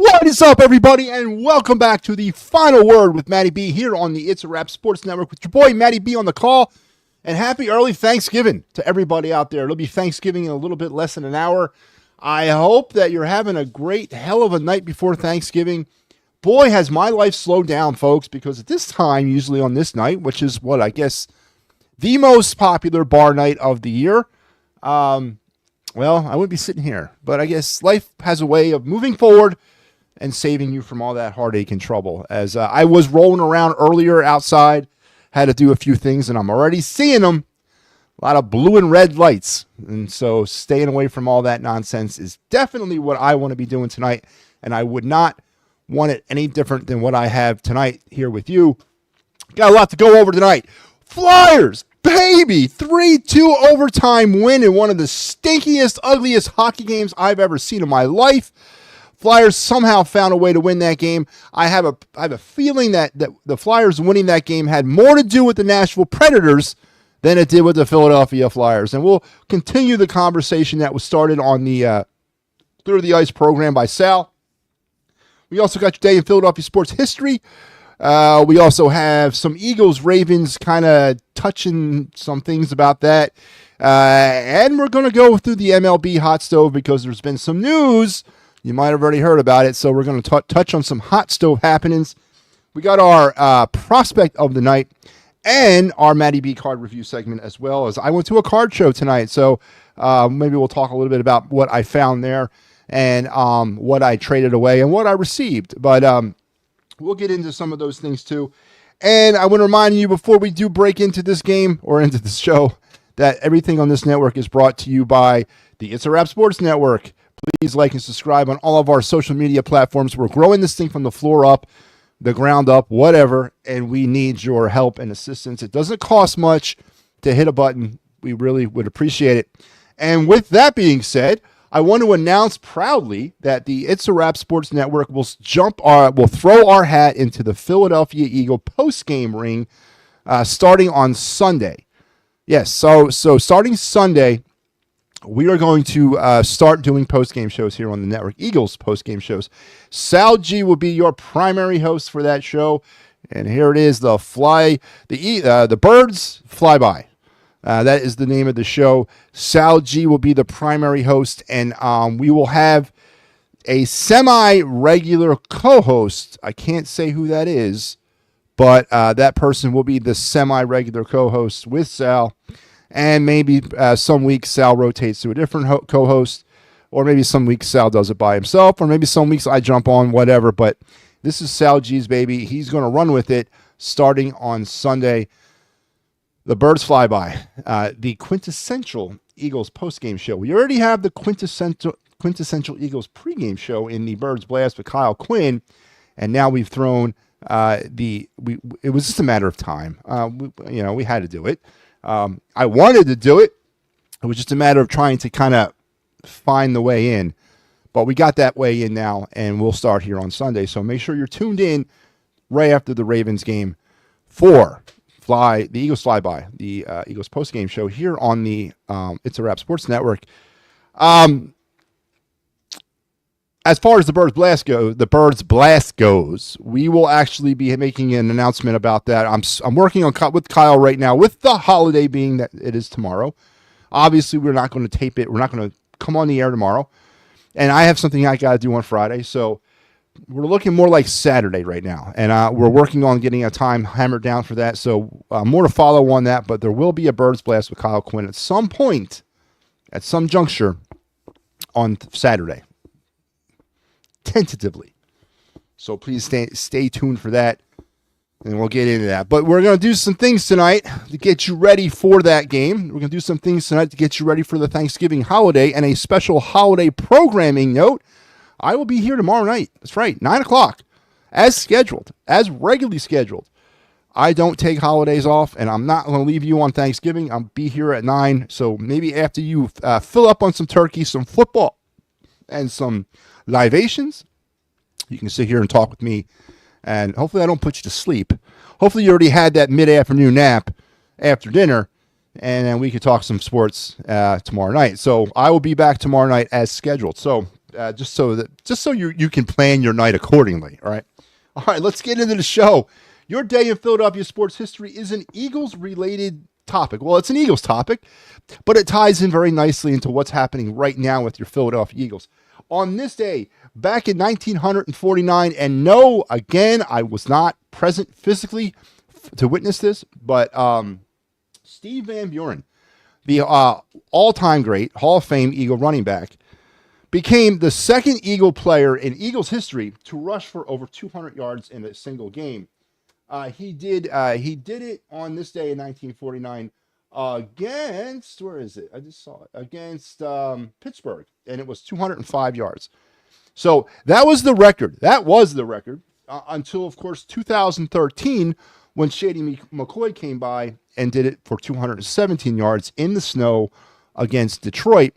What is up, everybody, and welcome back to the Final Word with MattyB here on the It's a Wrap Sports Network with your boy MattyB on the call. And happy early Thanksgiving to everybody out there. It'll be Thanksgiving in a little bit less than an hour. I hope that you're having a great hell of a night before Thanksgiving. Boy, has my life slowed down, folks, because at this time, usually on this night, which is what I guess the most popular bar night of the year, well, I wouldn't be sitting here, but I guess life has a way of moving forward and saving you from all that heartache and trouble. As I was rolling around earlier outside, had to do a few things, and I'm already seeing them. A lot of blue and red lights. And so staying away from all that nonsense is definitely what I want to be doing tonight, and I would not want it any different than what I have tonight here with you. Got a lot to go over tonight. Flyers, baby, 3-2 overtime win in one of the stinkiest, ugliest hockey games I've ever seen in my life. Flyers somehow found a way to win that game. I have a feeling that the Flyers winning that game had more to do with the Nashville Predators than it did with the Philadelphia Flyers. And we'll continue the conversation that was started on the Through the Ice program by Sal. We also got your day in Philadelphia sports history. We also have some Eagles-Ravens kind of touching some things about that. And we're going to go through the MLB hot stove because there's been some news. You might have already heard about it, so we're going to touch on some hot stove happenings. We got our prospect of the night and our MattyB card review segment, as well as I went to a card show tonight, so maybe we'll talk a little bit about what I found there and what I traded away and what I received. But we'll get into some of those things too. And I want to remind you before we do break into this game or into this show that everything on this network is brought to you by the It's a Wrap Sports Network. Please like and subscribe on all of our social media platforms. We're growing this thing from the floor up, the ground up, whatever, and we need your help and assistance. It doesn't cost much to hit a button. We really would appreciate it. And with that being said, I want to announce proudly that the It's a Wrap Sports Network will throw our hat into the Philadelphia Eagle post-game ring starting on Sunday. Yes, so starting Sunday, we are going to start doing post-game shows here on the network, Eagles post-game shows. Sal G will be your primary host for that show, and here it is, the Birds Flyby. That is the name of the show. Sal G will be the primary host, and we will have a semi-regular co-host. I can't say who that is, but that person will be the semi-regular co-host with Sal. And maybe some weeks Sal rotates to a different co-host, or maybe some weeks Sal does it by himself, or maybe some weeks I jump on, whatever. But this is Sal G's baby. He's going to run with it starting on Sunday. The Birds Flyby, the quintessential Eagles postgame show. We already have the quintessential Eagles pregame show in the Birds Blast with Kyle Quinn, and now we've thrown it was just a matter of time. We had to do it. I wanted to do it. It was just a matter of trying to kind of find the way in. But we got that way in now, and we'll start here on Sunday. So make sure you're tuned in right after the Ravens game for the Eagles Flyby, the Eagles postgame show here on the It's a Wrap Sports Network. As far as the Birds Blast goes, we will actually be making an announcement about that. I'm working on with Kyle right now, with the holiday being that it is tomorrow. Obviously, we're not going to tape it. We're not going to come on the air tomorrow. And I have something I got to do on Friday. So we're looking more like Saturday right now. And we're working on getting a time hammered down for that. So more to follow on that. But there will be a Birds Blast with Kyle Quinn at some point, at some juncture on Saturday. Tentatively. So please stay tuned for that, and we'll get into that. But we're going to do some things tonight to get you ready for that game. We're going to do some things tonight to get you ready for the Thanksgiving holiday, and a special holiday programming note. I will be here tomorrow night. That's right, 9 o'clock, as scheduled, as regularly scheduled. I don't take holidays off, and I'm not going to leave you on Thanksgiving. I'll be here at 9, so maybe after you fill up on some turkey, some football, and some libations, you can sit here and talk with me, and hopefully I don't put you to sleep. Hopefully you already had that mid-afternoon nap after dinner, and then we could talk some sports tomorrow night. So I will be back tomorrow night as scheduled. So just so you can plan your night accordingly. All right, let's get into the show. Your day in Philadelphia sports history is an Eagles-related topic. Well, it's an Eagles topic, but it ties in very nicely into what's happening right now with your Philadelphia Eagles. On this day, back in 1949, and no, again, I was not present physically to witness this, but Steve Van Buren, the all-time great Hall of Fame Eagle running back, became the second Eagle player in Eagles history to rush for over 200 yards in a single game. He did it on this day in 1949 against, where is it? I just saw it. Against Pittsburgh, and it was 205 yards. So that was the record. Until, of course, 2013, when Shady McCoy came by and did it for 217 yards in the snow against Detroit.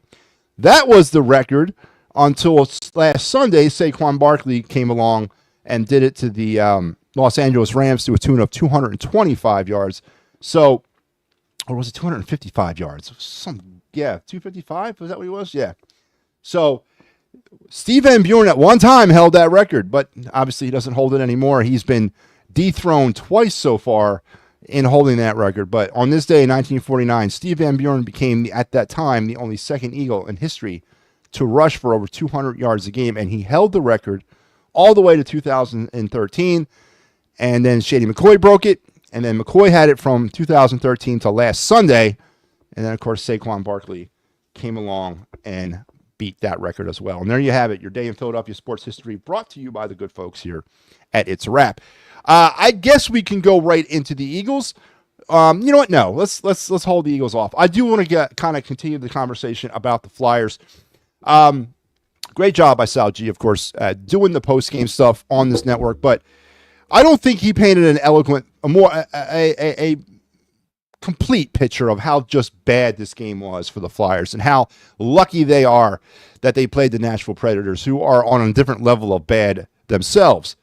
That was the record until last Sunday. Saquon Barkley came along and did it to the Los Angeles Rams to a tune of 225 yards. So, or was it 255 yards? 255? Was that what he was? Yeah. So, Steve Van Buren at one time held that record, but obviously he doesn't hold it anymore. He's been dethroned twice so far in holding that record. But on this day in 1949, Steve Van Buren became, at that time, the only second Eagle in history to rush for over 200 yards a game, and he held the record all the way to 2013. And then Shady McCoy broke it, and then McCoy had it from 2013 to last Sunday. And then, of course, Saquon Barkley came along and beat that record as well. And there you have it, your day in Philadelphia sports history, brought to you by the good folks here at It's a Wrap. I guess we can go right into the Eagles. You know what? No, let's hold the Eagles off. I do want to continue the conversation about the Flyers. Great job by Sal G, of course, doing the post-game stuff on this network, but I don't think he painted an eloquent, a complete picture of how just bad this game was for the Flyers and how lucky they are that they played the Nashville Predators, who are on a different level of bad themselves.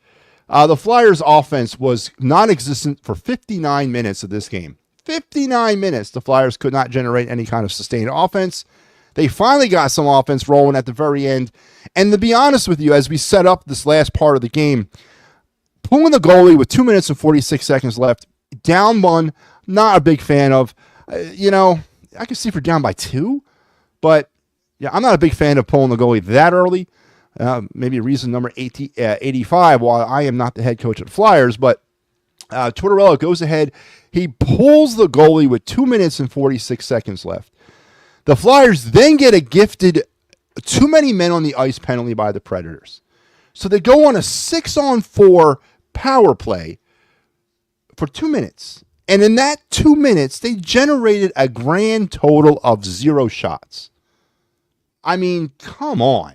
The Flyers' offense was non-existent for 59 minutes of this game. 59 minutes, the Flyers could not generate any kind of sustained offense. They finally got some offense rolling at the very end. And to be honest with you, as we set up this last part of the game, pulling the goalie with 2 minutes and 46 seconds left, down one, not a big fan of. I could see if you're down by 2, but yeah, I'm not a big fan of pulling the goalie that early. Maybe reason number 85, while I am not the head coach of the Flyers, but Tortorella goes ahead. He pulls the goalie with 2 minutes and 46 seconds left. The Flyers then get a gifted too many men on the ice penalty by the Predators. So they go on a 6-on-4 power play for 2 minutes. And in that 2 minutes, they generated a grand total of 0 shots. I mean, come on.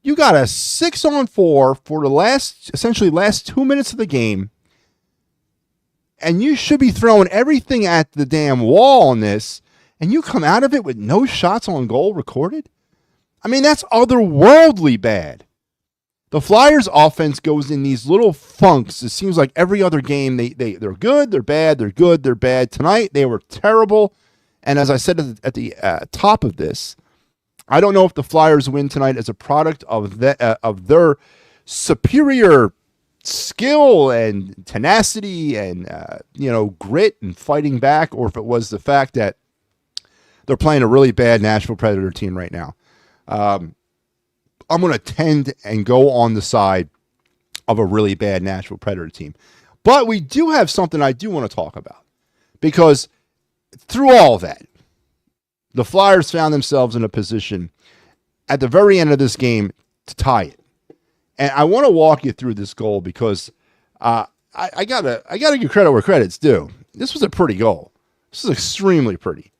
You got a 6-on-4 for the essentially last 2 minutes of the game, and you should be throwing everything at the damn wall on this, and you come out of it with no shots on goal recorded? I mean, that's otherworldly bad. The Flyers' offense goes in these little funks. It seems like every other game, they're good, they're bad, they're good, they're bad. Tonight, they were terrible, and as I said at the top of this, I don't know if the Flyers win tonight as a product of their superior skill and tenacity and grit and fighting back, or if it was the fact that they're playing a really bad Nashville Predator team right now. I'm going to tend and go on the side of a really bad Nashville Predator team. But we do have something I do want to talk about, because through all that, the Flyers found themselves in a position at the very end of this game to tie it. And I want to walk you through this goal because I gotta give credit where credit's due. This was a pretty goal. This is extremely pretty.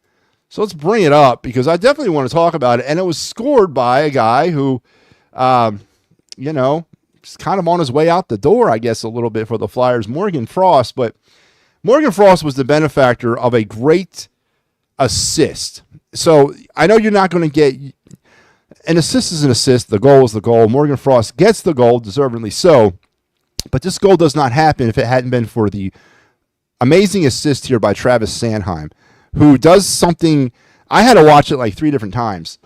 So let's bring it up because I definitely want to talk about it. And it was scored by a guy who, is kind of on his way out the door, I guess, a little bit for the Flyers, Morgan Frost. But Morgan Frost was the benefactor of a great assist. So I know you're not going to get an assist is an assist. The goal is the goal. Morgan Frost gets the goal, deservedly so. But this goal does not happen if it hadn't been for the amazing assist here by Travis Sanheim, who does something. I had to watch it like 3 different times.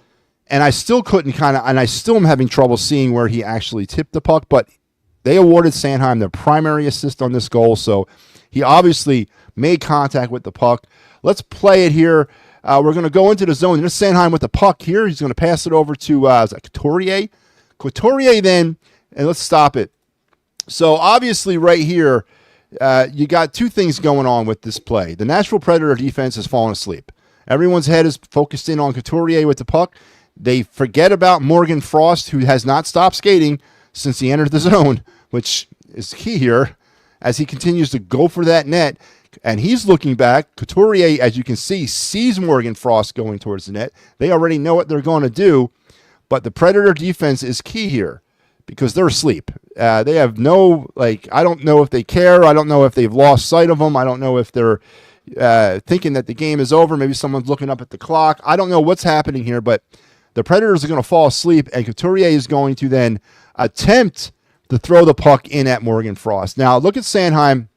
And I still and I still am having trouble seeing where he actually tipped the puck, but they awarded Sanheim the primary assist on this goal, so he obviously made contact with the puck. Let's play it here. We're going to go into the zone. There's Sanheim with the puck here. He's going to pass it over to Couturier. Couturier then, and let's stop it. So obviously right here, you got two things going on with this play. The Nashville Predator defense has fallen asleep. Everyone's head is focused in on Couturier with the puck. They forget about Morgan Frost, who has not stopped skating since he entered the zone, which is key here as he continues to go for that net. And he's looking back. Couturier, as you can see, sees Morgan Frost going towards the net. They already know what they're going to do, but the Predator defense is key here because they're asleep. They have I don't know if they care. I don't know if they've lost sight of them. I don't know if they're thinking that the game is over. Maybe someone's looking up at the clock. I don't know what's happening here, but the Predators are going to fall asleep, and Couturier is going to then attempt to throw the puck in at Morgan Frost. Now, look at Sanheim,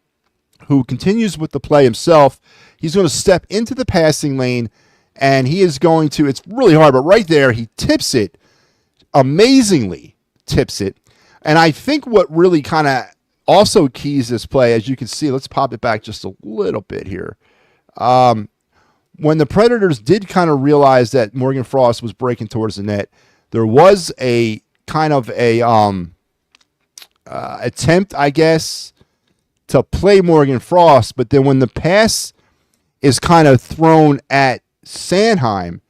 who continues with the play himself. He's going to step into the passing lane, and he is going to, it's really hard, but right there, he tips it, amazingly tips it. And I think what really kind of also keys this play, as you can see, let's pop it back just a little bit here. When the Predators did kind of realize that Morgan Frost was breaking towards the net, there was a kind of a attempt, I guess, to play Morgan Frost, but then when the pass is kind of thrown at Sanheim,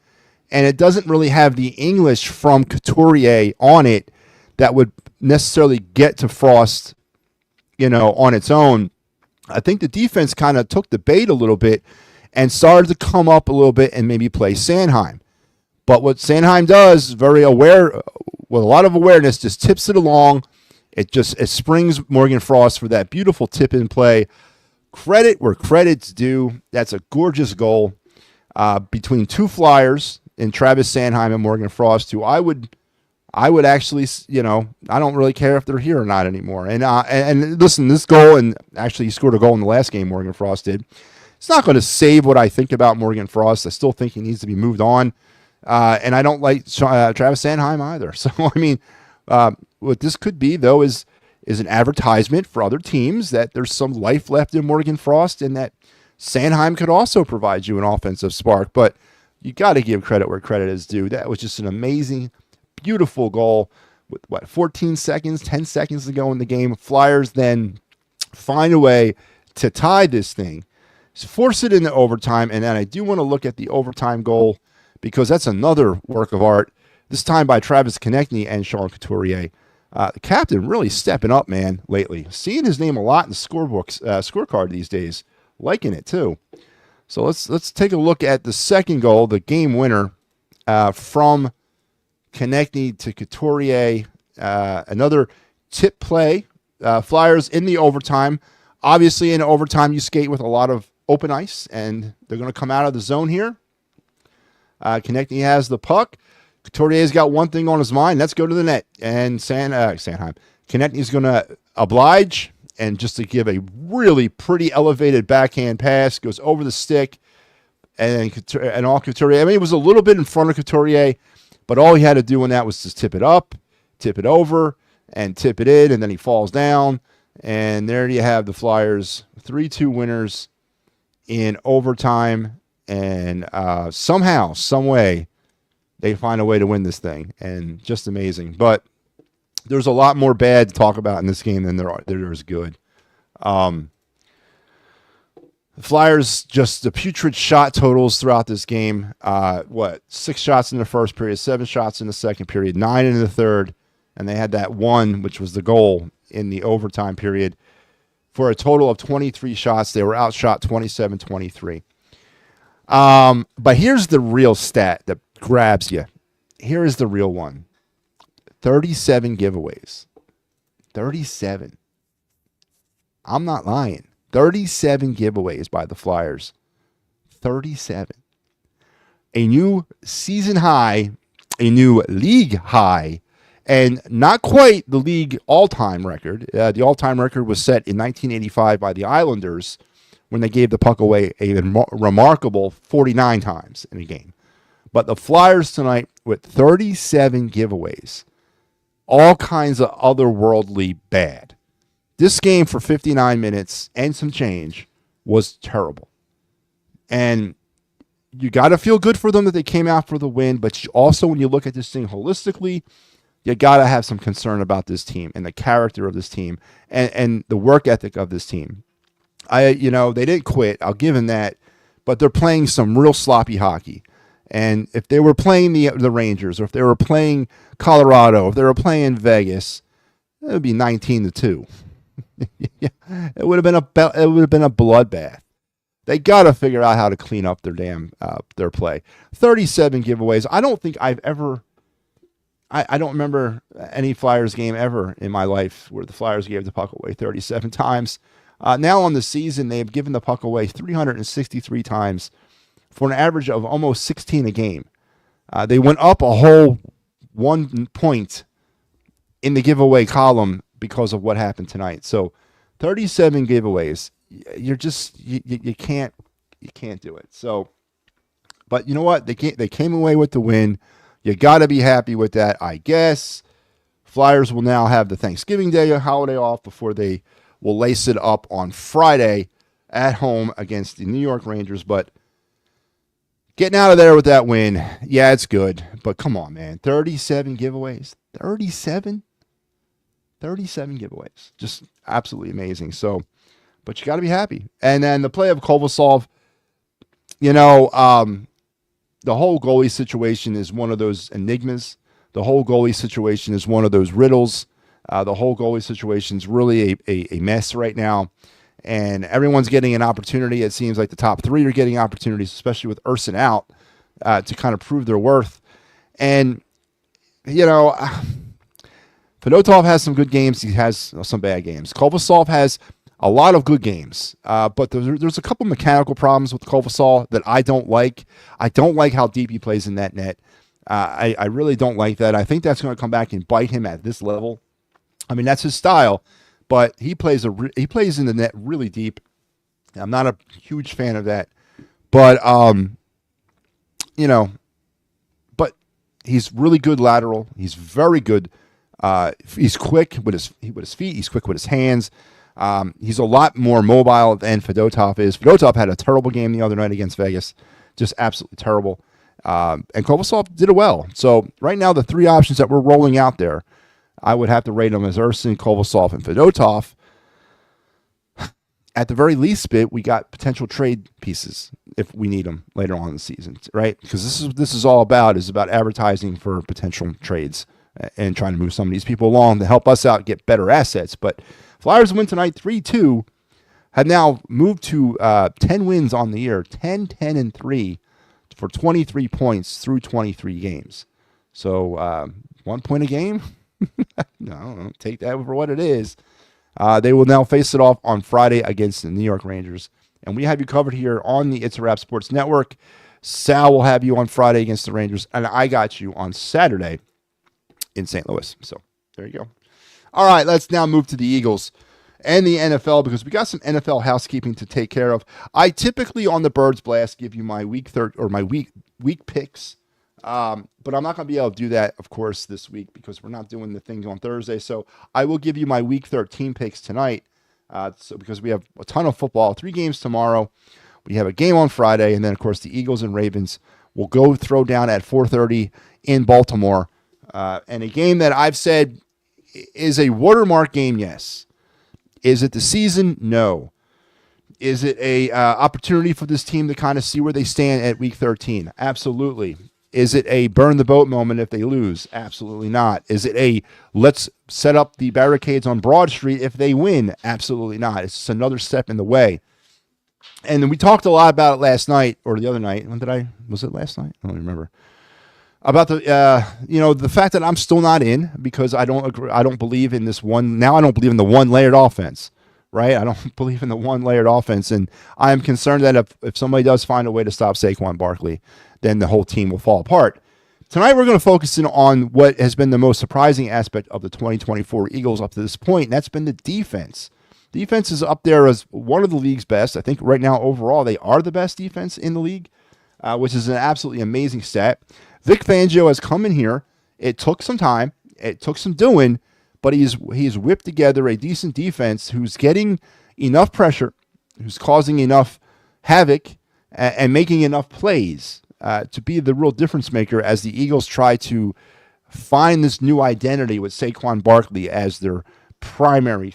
and it doesn't really have the English from Couturier on it that would necessarily get to Frost, on its own, I think the defense kind of took the bait a little bit and started to come up a little bit and maybe play Sanheim. But what Sanheim does, very aware, with a lot of awareness, just tips it along. It springs Morgan Frost for that beautiful tip-in play. Credit where credit's due. That's a gorgeous goal between two Flyers in Travis Sanheim and Morgan Frost, who I would actually, I don't really care if they're here or not anymore. And listen, this goal, and actually he scored a goal in the last game, Morgan Frost did. It's not going to save what I think about Morgan Frost. I still think he needs to be moved on. And I don't like Travis Sanheim either. So, I mean, what this could be, though, is an advertisement for other teams that there's some life left in Morgan Frost and that Sanheim could also provide you an offensive spark. But you got to give credit where credit is due. That was just an amazing, beautiful goal with, 14 seconds, 10 seconds to go in the game. Flyers then find a way to tie this thing, force it into overtime, and then I do want to look at the overtime goal because that's another work of art, this time by Travis Konechny and Sean Couturier. The captain really stepping up, man, lately. Seeing his name a lot in the scorecard these days. Liking it, too. So let's take a look at the second goal, the game winner, from Konechny to Couturier. Another tip play. Flyers in the overtime. Obviously, in overtime, you skate with a lot of open ice, and they're going to come out of the zone here. Konechny has the puck. Couturier's got one thing on his mind. Let's go to the net. And Sanheim. Konechny's going to oblige, and just to give a really pretty elevated backhand pass, goes over the stick, and all Couturier. I mean, it was a little bit in front of Couturier, but all he had to do in that was just tip it up, tip it over, and tip it in, and then he falls down. And there you have the Flyers 3-2 winners in overtime. And somehow, some way, they find a way to win this thing. And just amazing. But there's a lot more bad to talk about in this game than there is good. The Flyers, just the putrid shot totals throughout this game. 6 shots in the first period, 7 shots in the second period, 9 in the third. And they had that one, which was the goal in the overtime period. For a total of 23 shots, they were outshot 27-23. But here's the real stat that grabs you. Here is the real one. 37 giveaways. 37. I'm not lying. 37 giveaways by the Flyers. 37. A new season high, a new league high, and not quite the league all-time record. The all-time record was set in 1985 by the Islanders when they gave the puck away a remarkable 49 times in a game. But the Flyers tonight with 37 giveaways, all kinds of otherworldly bad. This game for 59 minutes and some change was terrible. And you got to feel good for them that they came out for the win, but also when you look at this thing holistically, you got to have some concern about this team and the character of this team and the work ethic of this team. They didn't quit. I'll give them that, but they're playing some real sloppy hockey. And if they were playing the Rangers, or if they were playing Colorado, if they were playing Vegas, it would be 19-2. It would have been a bloodbath. They got to figure out how to clean up their play. 37 giveaways. I don't think I've ever. I don't remember any Flyers game ever in my life where the Flyers gave the puck away 37 times. Now on the season, they've given the puck away 363 times for an average of almost 16 a game. They went up a whole 1 point in the giveaway column because of what happened tonight. So 37 giveaways. You're just you can't do it. So, but you know what? They came away with the win. You got to be happy with that, I guess. Flyers will now have the Thanksgiving Day holiday off before they will lace it up on Friday at home against the New York Rangers. But getting out of there with that win, yeah, it's good. But come on, man. 37 giveaways. 37 giveaways. Just absolutely amazing. So, but you got to be happy. And then the play of Kovasov, the whole goalie situation is one of those enigmas. The whole goalie situation is one of those riddles. The whole goalie situation is really a mess right now. And everyone's getting an opportunity. It seems like the top three are getting opportunities, especially with Urson out, to kind of prove their worth. And, Fedotov has some good games. He has some bad games. Kovasov has a lot of good games, but there's a couple mechanical problems with Kovasov that I don't like. I don't like how deep he plays in that net. I really don't like that. I think that's going to come back and bite him at this level. I mean, that's his style, but he plays in the net really deep. I'm not a huge fan of that, but but he's really good lateral. He's very good. He's quick with his feet. He's quick with his hands. He's a lot more mobile than Fedotov is. Fedotov had a terrible game the other night against Vegas. Just absolutely terrible. And Kovasov did it well. So right now, the three options that we're rolling out there, I would have to rate them as Urson, Kovasov, and Fedotov. At the very least we got potential trade pieces if we need them later on in the season, right? Because this is all about advertising for potential trades and trying to move some of these people along to help us out get better assets. But Flyers win tonight 3-2, have now moved to 10 wins on the year, 10-10-3 for 23 points through 23 games. So 1 point a game? No, I don't know. Take that for what it is. They will now face it off on Friday against the New York Rangers. And we have you covered here on the It's a Wrap Sports Network. Sal will have you on Friday against the Rangers, and I got you on Saturday in St. Louis. So there you go. All right, let's now move to the Eagles and the NFL because we got some NFL housekeeping to take care of. I typically on the Birds Blast give you my week picks, but I'm not going to be able to do that, of course, this week because we're not doing the things on Thursday. So I will give you my Week 13 picks tonight. Because we have a ton of football, 3 games tomorrow. We have a game on Friday, and then of course the Eagles and Ravens will go throw down at 4:30 in Baltimore, and a game that I've said is a watermark game, yes. Is it the season? No. Is it a opportunity for this team to kind of see where they stand at Week 13? Absolutely. Is it a burn the boat moment if they lose? Absolutely not. Is it a let's set up the barricades on Broad Street if they win? Absolutely not. It's just another step in the way. And we talked a lot about it last night or the other night. Was it last night? I don't remember. About the fact that I'm still not in because I don't agree. I don't believe in this one. Now I don't believe in the one layered offense, right? I don't believe in the one layered offense. And I am concerned that if somebody does find a way to stop Saquon Barkley, then the whole team will fall apart. Tonight we're going to focus in on what has been the most surprising aspect of the 2024 Eagles up to this point, and that's been the defense. Defense is up there as one of the league's best. I think right now overall they are the best defense in the league. which is an absolutely amazing stat. Vic Fangio has come in here. It took some time. It took some doing, but he's whipped together a decent defense who's getting enough pressure, who's causing enough havoc, and making enough plays to be the real difference maker as the Eagles try to find this new identity with Saquon Barkley as their primary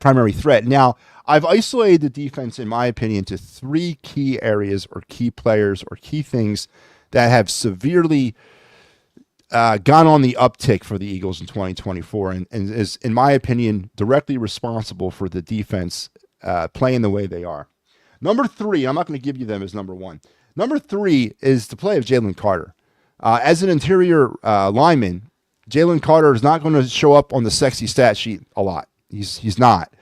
threat. Now, I've isolated the defense, in my opinion, to three key areas or key players or key things that have severely gone on the uptick for the Eagles in 2024 and is, in my opinion, directly responsible for the defense playing the way they are. Number three, I'm not going to give you them as number one. Number three is the play of Jalen Carter. As an interior lineman, Jalen Carter is not going to show up on the sexy stat sheet a lot. He's not.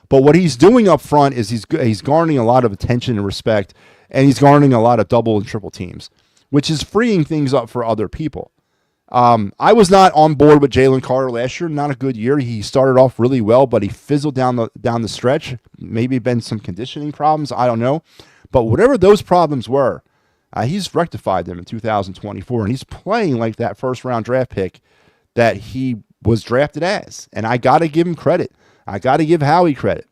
But what he's doing up front is he's garnering a lot of attention and respect, and he's garnering a lot of double and triple teams, which is freeing things up for other people. I was not on board with Jalen Carter last year. Not a good year. He started off really well, but he fizzled down the stretch. Maybe been some conditioning problems. I don't know. But whatever those problems were, he's rectified them in 2024, and he's playing like that first-round draft pick that he was drafted as. And I got to give him credit. I got to give Howie credit.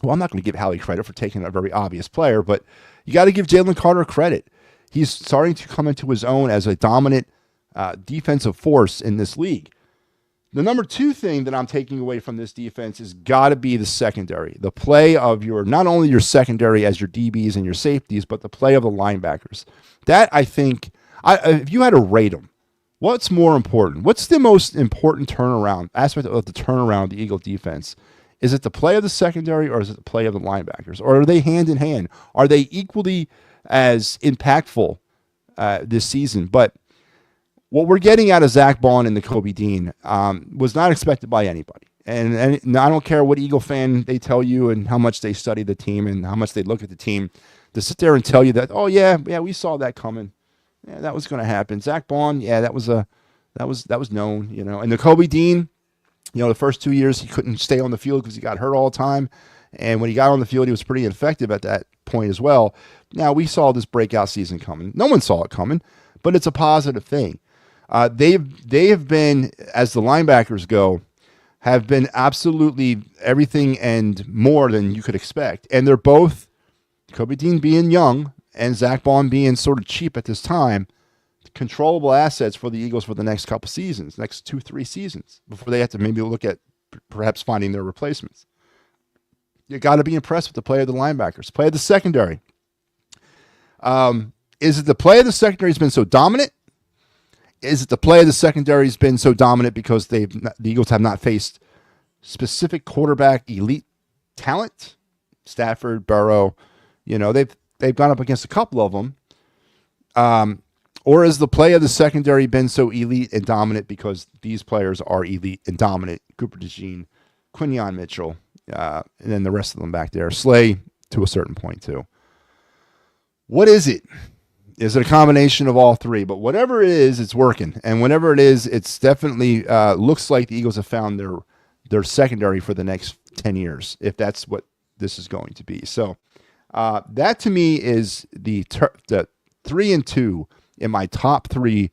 Well, I'm not going to give Howie credit for taking a very obvious player, but you got to give Jalen Carter credit. He's starting to come into his own as a dominant defensive force in this league. The number two thing that I'm taking away from this defense has got to be the secondary. The play of not only your secondary as your DBs and your safeties, but the play of the linebackers. That, I think, if you had to rate them, what's more important? What's the most important aspect of the turnaround of the Eagle defense? Is it the play of the secondary or is it the play of the linebackers? Or are they hand in hand? Are they equally as impactful this season? But what we're getting out of Zach Bond and the Kobe Dean was not expected by anybody. And I don't care what Eagle fan they tell you and how much they study the team and how much they look at the team to sit there and tell you that, oh, yeah, we saw that coming. Yeah, that was going to happen. Zach Bond, yeah, that was known, you know. And the Kobe Dean, you know, the first 2 years he couldn't stay on the field because he got hurt all the time. And when he got on the field, he was pretty ineffective at that point as well. Now, we saw this breakout season coming. No one saw it coming, but it's a positive thing. They have been, as the linebackers go, have been absolutely everything and more than you could expect. And they're both, Kobe Dean being young and Zach Bond being sort of cheap at this time, controllable assets for the Eagles for the next couple seasons, next 2-3 seasons, before they have to maybe look at perhaps finding their replacements. You got to be impressed with the play of the linebackers. Play of the secondary. Is it the play of the secondary has been so dominant? Is it the play of the secondary has been so dominant because the Eagles have not faced specific quarterback elite talent? Stafford, Burrow, you know, they've gone up against a couple of them. Or has the play of the secondary been so elite and dominant because these players are elite and dominant? Cooper DeJean, Quinyon Mitchell, and then the rest of them back there. Slay to a certain point too. What is it? Is it a combination of all three? But whatever it is, it's working. And whenever it is, it's definitely looks like the Eagles have found their secondary for the next 10 years, if that's what this is going to be. So that to me is the 3 and 2 in my top three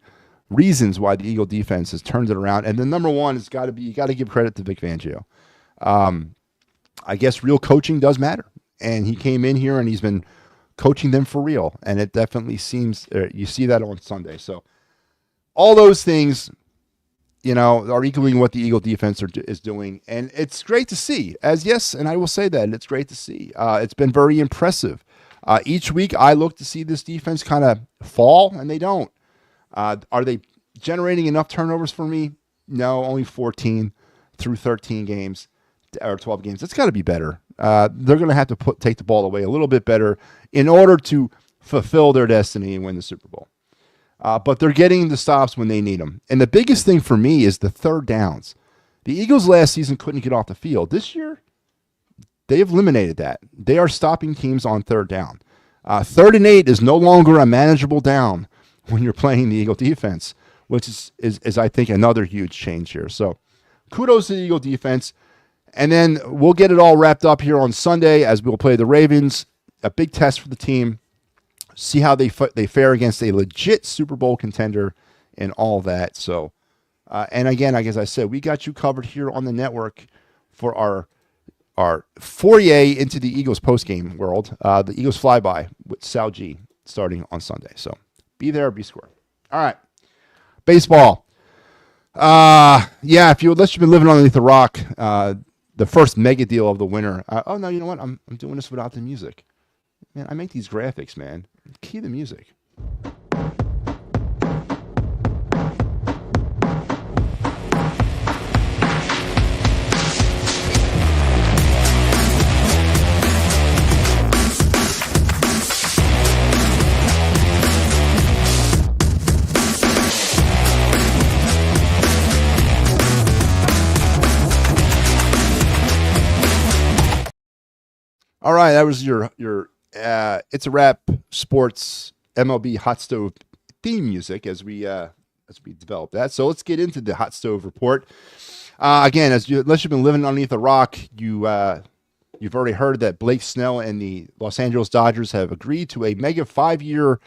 reasons why the Eagle defense has turned it around. And then number one has got to be, you got to give credit to Vic Fangio. I guess real coaching does matter. And he came in here and he's been coaching them for real. And it definitely seems, you see that on Sunday. So all those things, you know, are equaling what the Eagle defense is doing. And it's great to see, and I will say that, it's great to see. It's been very impressive. Each week I look to see this defense kind of fall, and they don't. Are they generating enough turnovers for me? No, only 14 through 13 games or 12 games. It's got to be better. They're going to have to take the ball away a little bit better in order to fulfill their destiny and win the Super Bowl. But they're getting the stops when they need them. And the biggest thing for me is the third downs. The Eagles last season couldn't get off the field. This year, they have eliminated that. They are stopping teams on third down. 3rd and 8 is no longer a manageable down when you're playing the Eagle defense, which is I think, another huge change here. So kudos to the Eagle defense. And then we'll get it all wrapped up here on Sunday as we'll play the Ravens, a big test for the team. see how they fare against a legit Super Bowl contender and all that. So, and again, like as I said, we got you covered here on the network for our foray into the Eagles postgame world. The Eagles flyby with Sal G starting on Sunday. So be there, be square. All right, baseball. Yeah, unless you've been living underneath the rock, the first mega deal of the winter. Oh no, you know what? I'm doing this without the music. Man, I make these graphics, man. Key the music. All right, that was your It's a Wrap Sports MLB Hot Stove theme music as we develop that. So let's get into the Hot Stove report. Again, unless you've been living underneath a rock, you've already heard that Blake Snell and the Los Angeles Dodgers have agreed to a mega 5-year,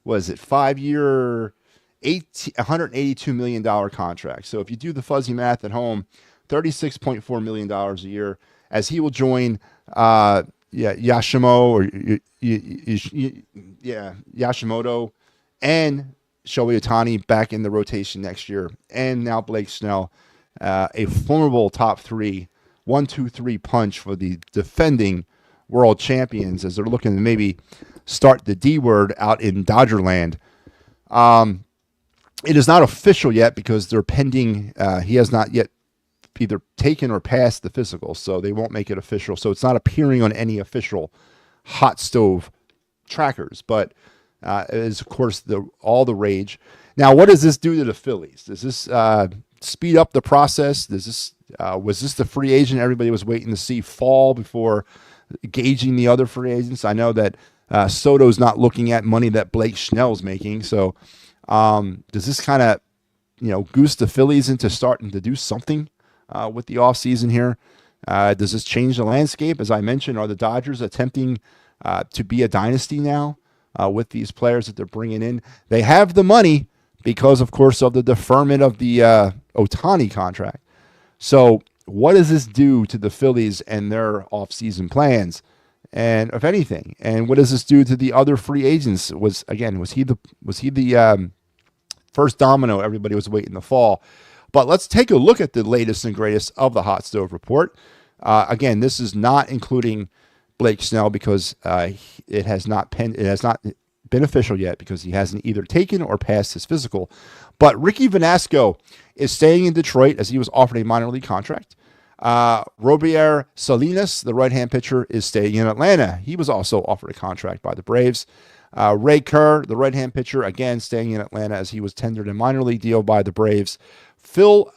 $182 million contract. So if you do the fuzzy math at home, $36.4 million a year, as he will join Yashimoto and Shohei Ohtani back in the rotation next year, and now Blake Snell, a formidable top 3, 1-2-3 punch for the defending world champions as they're looking to maybe start the D word out in Dodgerland. It is not official yet because they're pending. He has not yet either taken or passed the physical, so they won't make it official. So it's not appearing on any official Hot Stove trackers, but it is, of course, all the rage. Now, what does this do to the Phillies? Does this speed up the process? Was this the free agent everybody was waiting to see fall before gauging the other free agents? I know that Soto's not looking at money that Blake Snell's making, so does this kind of goose the Phillies into starting to do something with the offseason here? Does this change the landscape? As I mentioned, are the Dodgers attempting to be a dynasty now with these players that they're bringing in? They have the money because, of course, of the deferment of the Ohtani contract. So what does this do to the Phillies and their offseason plans, and if anything? And what does this do to the other free agents? Was he the first domino everybody was waiting to fall? But let's take a look at the latest and greatest of the Hot Stove report. Again, this is not including Blake Snell because it has not been official yet because he hasn't either taken or passed his physical. But Ricky Vanasco is staying in Detroit as he was offered a minor league contract. Robier Salinas, the right-hand pitcher, is staying in Atlanta. He was also offered a contract by the Braves. Ray Kerr, the right-hand pitcher, again staying in Atlanta as he was tendered a minor league deal by the Braves. Phil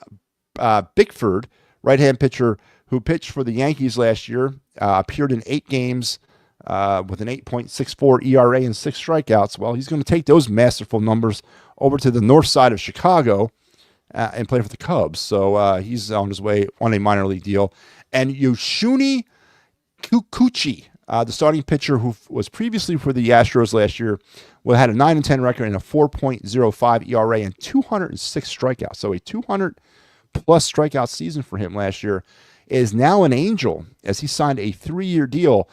Bickford, right-hand pitcher who pitched for the Yankees last year, appeared in 8 games with an 8.64 ERA and 6 strikeouts. Well, he's going to take those masterful numbers over to the north side of Chicago and play for the Cubs. So he's on his way on a minor league deal. And Yoshuni Kikuchi, the starting pitcher who was previously for the Astros last year, had a 9-10 record and a 4.05 ERA and 206 strikeouts. So a 200-plus strikeout season for him last year, is now an Angel as he signed a 3-year deal.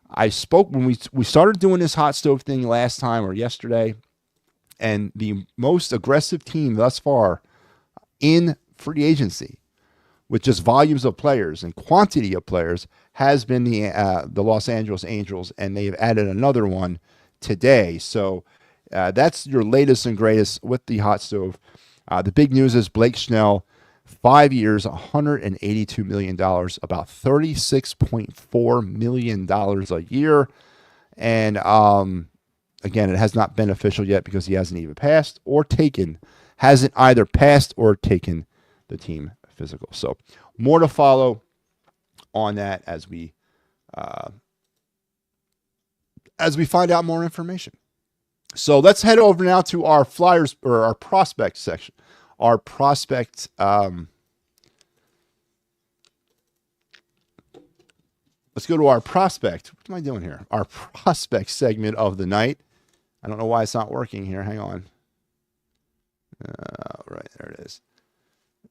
I spoke when we started doing this Hot Stove thing last time or yesterday, and the most aggressive team thus far in free agency with just volumes of players and quantity of players has been the Los Angeles Angels, and they've added another one today. So that's your latest and greatest with the Hot Stove. The big news is Blake Snell, 5 years, $182 million, about $36.4 million a year. And again, it has not been official yet because he hasn't either passed or taken the team physical. So more to follow on that as we find out more information. So let's head over now to our Flyers or our prospect section. Our prospect, let's go to our prospect. What am I doing here? Our prospect segment of the night. I don't know why it's not working here. Hang on. Right, there it is.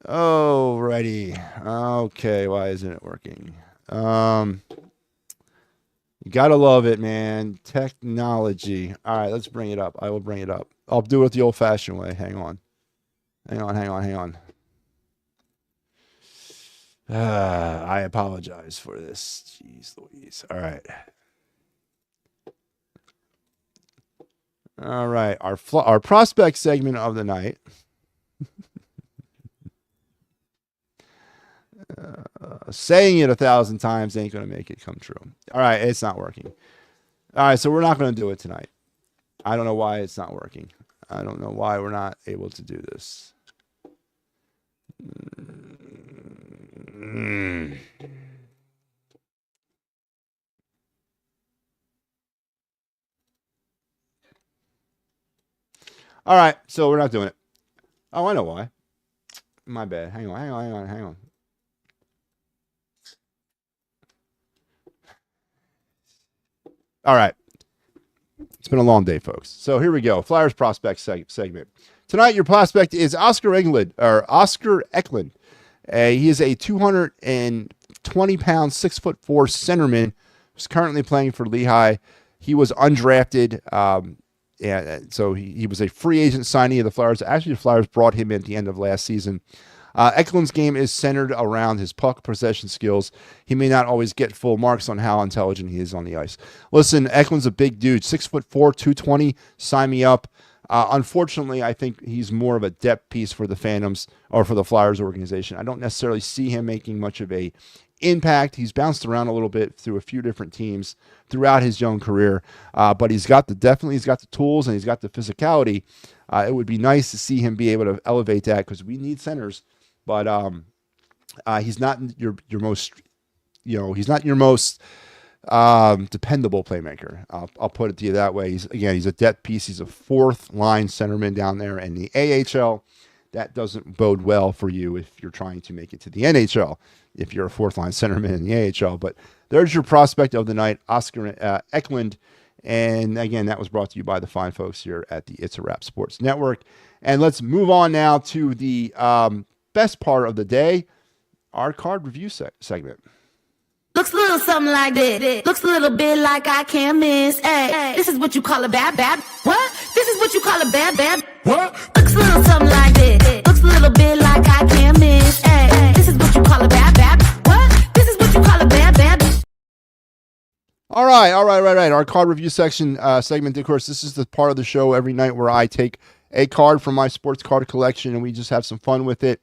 Alrighty. Okay, why isn't it working? You gotta love it, man. Technology. All right, let's bring it up. I will bring it up. I'll do it the old-fashioned way. Hang on. Hang on. I apologize for this. Jeez Louise. All right. All right. Our prospect segment of the night. Saying it 1,000 times ain't going to make it come true. All right. It's not working. All right. So we're not going to do it tonight. I don't know why it's not working. I don't know why we're not able to do this. All right, so we're not doing it. Oh, I know why. My bad. Hang on. All right. It's been a long day, folks. So here we go. Flyers prospect segment. Tonight, your prospect is Oscar Eklund. He is a 220-pound, 6'4" centerman who's currently playing for Lehigh. He was undrafted, so he was a free agent signee of the Flyers. Actually, the Flyers brought him in at the end of last season. Eklund's game is centered around his puck possession skills. He may not always get full marks on how intelligent he is on the ice. Listen, Eklund's a big dude, 6'4", 220. Sign me up. Unfortunately, I think he's more of a depth piece for the Phantoms or for the Flyers organization. I don't necessarily see him making much of a impact. He's bounced around a little bit through a few different teams throughout his young career, but he's got the tools and he's got the physicality. It would be nice to see him be able to elevate that because we need centers. But he's not your most, he's not your most dependable playmaker. I'll put it to you that way. He's a depth piece. He's a fourth line centerman down there in the AHL. That doesn't bode well for you if you're trying to make it to the NHL, if you're a fourth line centerman in the AHL. But there's your prospect of the night, Oscar Eklund. And again, that was brought to you by the fine folks here at the It's a Wrap Sports Network. And let's move on now to the best part of the day, our card review segment. Looks a little something like this. Looks a little bit like I can't miss. Hey, this is what you call a bad. What? This is what you call a bad. What? Looks a little something like this. Looks a little bit like I can't miss. Hey, this is what you call a bad. What? This is what you call a bad. All right. Our card review segment. Of course, this is the part of the show every night where I take a card from my sports card collection and we just have some fun with it.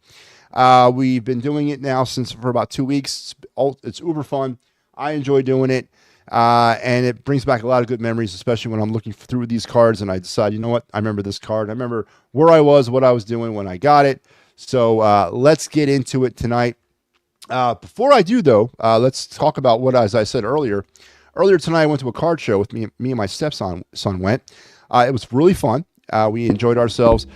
We've been doing it now for about 2 weeks. It's uber fun. I enjoy doing it. And it brings back a lot of good memories, especially when I'm looking through these cards and I decide, you know what? I remember this card. I remember where I was, what I was doing when I got it. So let's get into it tonight. Before I do, though, let's talk about what, as I said earlier. Earlier tonight, I went to a card show with me and my stepson went. It was really fun. We enjoyed ourselves.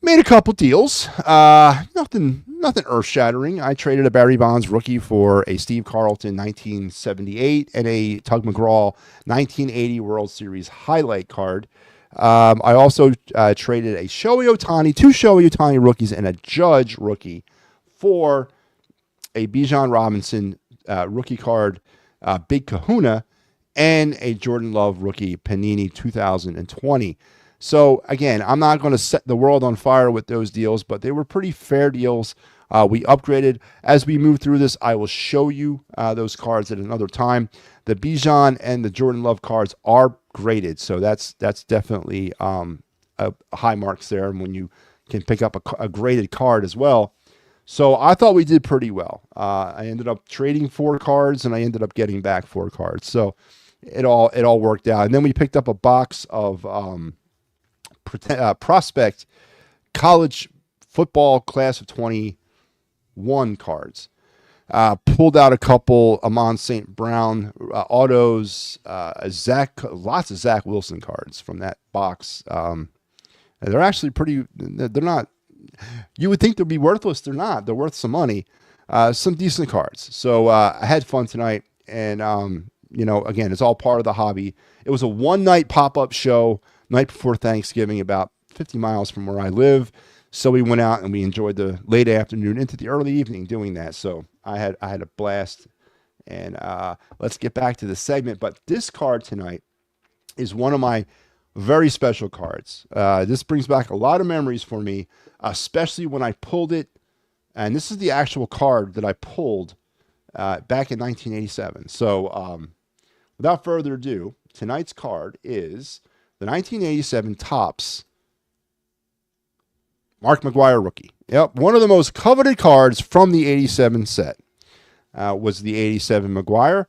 Made a couple deals. Nothing earth-shattering. I traded a Barry Bonds rookie for a Steve Carlton 1978 and a Tug McGraw 1980 World Series highlight card. I also traded a Shohei Ohtani, two Shohei Ohtani rookies, and a Judge rookie for a Bijan Robinson rookie card, Big Kahuna, and a Jordan Love rookie Panini 2020. So, again, I'm not going to set the world on fire with those deals, but they were pretty fair deals. We upgraded. As we move through this, I will show you those cards at another time. The Bijan and the Jordan Love cards are graded, so that's definitely high marks there when you can pick up a graded card as well. So I thought we did pretty well. I ended up trading 4 cards, and I ended up getting back 4 cards. So it all worked out. And then we picked up a box of prospect college football class of 21 cards. Pulled out a couple Amon St. Brown autos, lots of Zach Wilson cards from that box. They're actually pretty. They're not. You would think they'd be worthless. They're not. They're worth some money. Some decent cards. So I had fun tonight, and again, it's all part of the hobby. It was a one-night pop-up show, night before Thanksgiving, about 50 miles from where I live. So we went out and we enjoyed the late afternoon into the early evening doing that. So I had a blast. And let's get back to the segment. But this card tonight is one of my very special cards. This brings back a lot of memories for me, especially when I pulled it. And this is the actual card that I pulled back in 1987. So without further ado, tonight's card is the 1987 Topps Mark McGwire rookie. Yep, one of the most coveted cards from the 87 set was the 87 McGwire.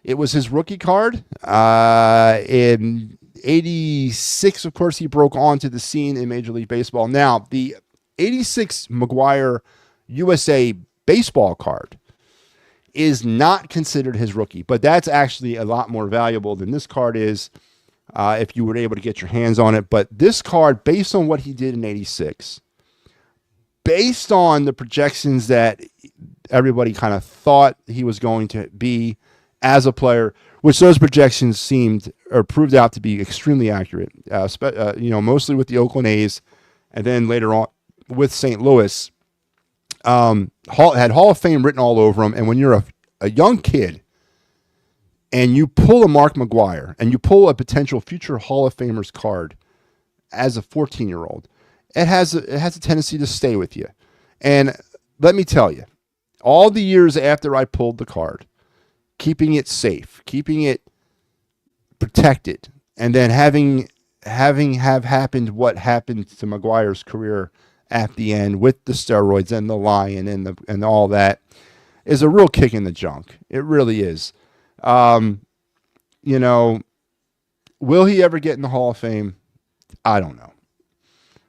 It was his rookie card. In 86, of course, he broke onto the scene in Major League Baseball. Now, the 86 McGwire USA baseball card is not considered his rookie, but that's actually a lot more valuable than this card is if you were able to get your hands on it. But this card, based on what he did in 86, based on the projections that everybody kind of thought he was going to be as a player, which those projections seemed or proved out to be extremely accurate, mostly with the Oakland A's and then later on with St. Louis. Had Hall of Fame written all over him. And when you're a young kid and you pull a Mark McGwire and you pull a potential future Hall of Famers card as a 14-year-old, it has a tendency to stay with you. And let me tell you, all the years after I pulled the card, keeping it safe, keeping it protected, and then having happened what happened to McGwire's career at the end with the steroids and the lion and all that is a real kick in the junk. It really is. Will he ever get in the Hall of Fame? I don't know.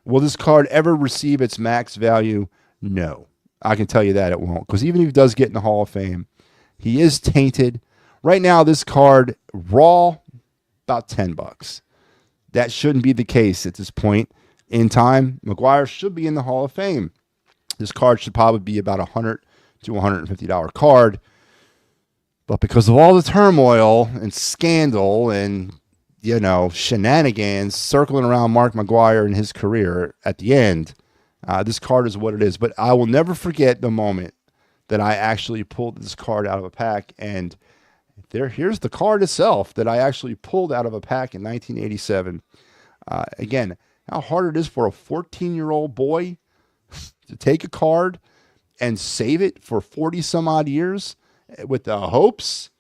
Will this card ever receive its max value? No. I can tell you that it won't. Because even if he does get in the Hall of Fame, he is tainted. Right now, this card, raw, about $10. That shouldn't be the case at this point in time. McGwire should be in the Hall of Fame. This card should probably be about $100 to $150 card. But because of all the turmoil and scandal and shenanigans circling around Mark McGwire and his career at the end, this card is what it is. But I will never forget the moment that I actually pulled this card out of a pack. And here's the card itself that I actually pulled out of a pack in 1987. Again, how hard it is for a 14-year-old boy to take a card and save it for 40 some odd years with the hopes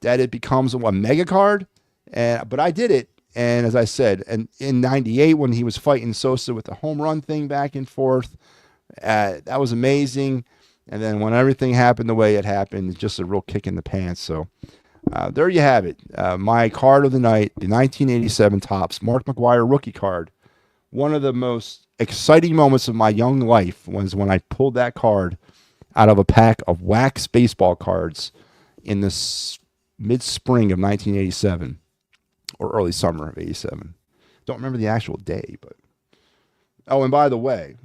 that it becomes a mega card. But I did it. And as I said, and in 98, when he was fighting Sosa with the home run thing back and forth, that was amazing. And then when everything happened the way it happened, just a real kick in the pants. So there you have it. My card of the night, the 1987 Topps Mark McGwire rookie card. One of the most exciting moments of my young life was when I pulled that card out of a pack of wax baseball cards in the mid-spring of 1987 or early summer of 87. Don't remember the actual day, but... Oh, and by the way,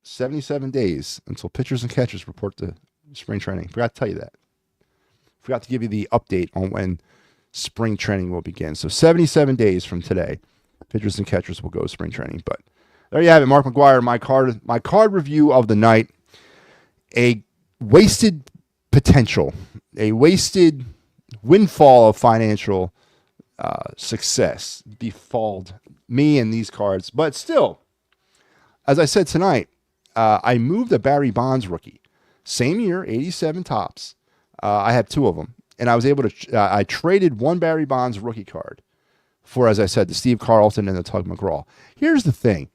77 days until pitchers and catchers report to spring training. Forgot to tell you that. Forgot to give you the update on when spring training will begin. So 77 days from today, pitchers and catchers will go to spring training. But there you have it, Mark McGwire, my card review of the night. A wasted potential, a wasted windfall of financial success befalled me and these cards. But still, as I said tonight, I moved a Barry Bonds rookie. Same year, 87 Topps. I had two of them. And I was able to, I traded one Barry Bonds rookie card for, as I said, the Steve Carlton and the Tug McGraw. Here's the thing.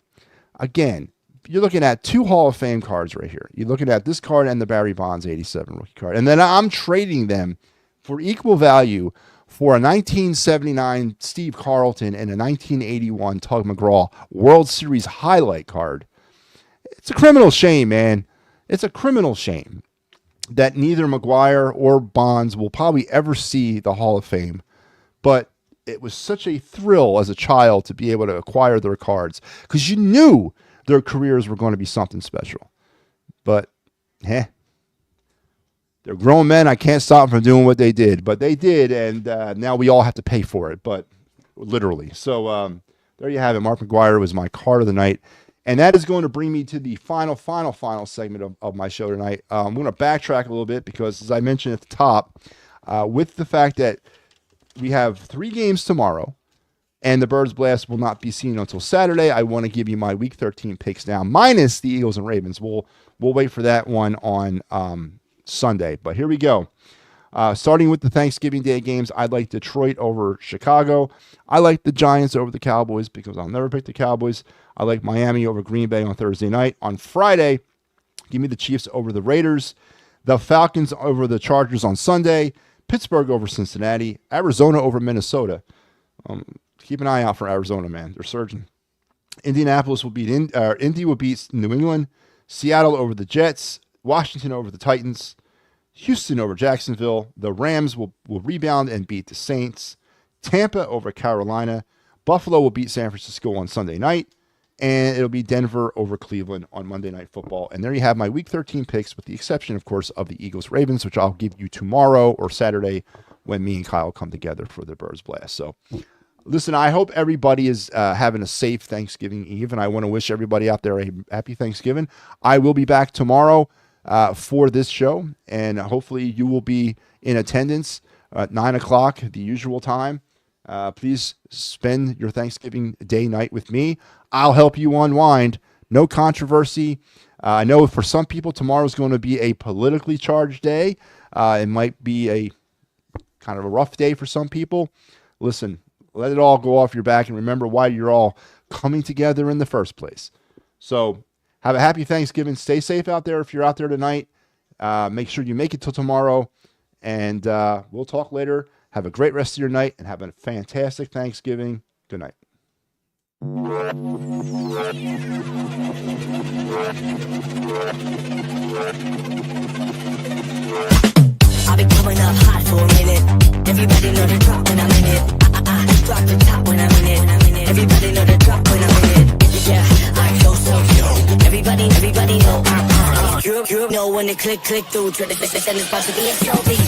Again, you're looking at two Hall of Fame cards right here. You're looking at this card and the Barry Bonds 87 rookie card. And then I'm trading them for equal value for a 1979 Steve Carlton and a 1981 Tug McGraw World Series highlight card. It's a criminal shame, man. It's a criminal shame that neither McGwire or Bonds will probably ever see the Hall of Fame. But it was such a thrill as a child to be able to acquire their cards because you knew their careers were going to be something special. But, they're grown men. I can't stop them from doing what they did, but they did, and now we all have to pay for it, but literally. So there you have it. Mark McGuire was my card of the night, and that is going to bring me to the final segment of my show tonight. I'm going to backtrack a little bit because, as I mentioned at the top, with the fact that we have 3 games tomorrow, and the Birds Blast will not be seen until Saturday, I want to give you my Week 13 picks now, minus the Eagles and Ravens. We'll wait for that one on Sunday. But here we go. Starting with the Thanksgiving Day games, I like Detroit over Chicago. I like the Giants over the Cowboys because I'll never pick the Cowboys. I like Miami over Green Bay on Thursday night. On Friday, give me the Chiefs over the Raiders. The Falcons over the Chargers on Sunday. Pittsburgh over Cincinnati. Arizona over Minnesota. Keep an eye out for Arizona, man. They're surging. Indianapolis will beat Indy will beat New England. Seattle over the Jets. Washington over the Titans. Houston over Jacksonville. The Rams will rebound and beat the Saints. Tampa over Carolina. Buffalo will beat San Francisco on Sunday night. And it'll be Denver over Cleveland on Monday Night Football. And there you have my Week 13 picks, with the exception, of course, of the Eagles-Ravens, which I'll give you tomorrow or Saturday when me and Kyle come together for the Birds Blast. So, listen, I hope everybody is having a safe Thanksgiving Eve, and I want to wish everybody out there a happy Thanksgiving. I will be back tomorrow for this show, and hopefully you will be in attendance at 9 o'clock, the usual time. Please spend your Thanksgiving Day night with me. I'll help you unwind. No controversy. I know for some people tomorrow is going to be a politically charged day. It might be a kind of a rough day for some people. Listen, let it all go off your back and remember why you're all coming together in the first place. So have a happy Thanksgiving. Stay safe out there if you're out there tonight. Make sure you make it till tomorrow, and we'll talk later. Have a great rest of your night and have a fantastic Thanksgiving. Good night. I've been coming up hot for a minute. Everybody know the drop when I'm in it. I drop the top when I'm in it. Everybody know the drop when I'm in it. Yeah, I go so yo. Everybody know I'm you know when it click through. Then it's about to be a slow beat.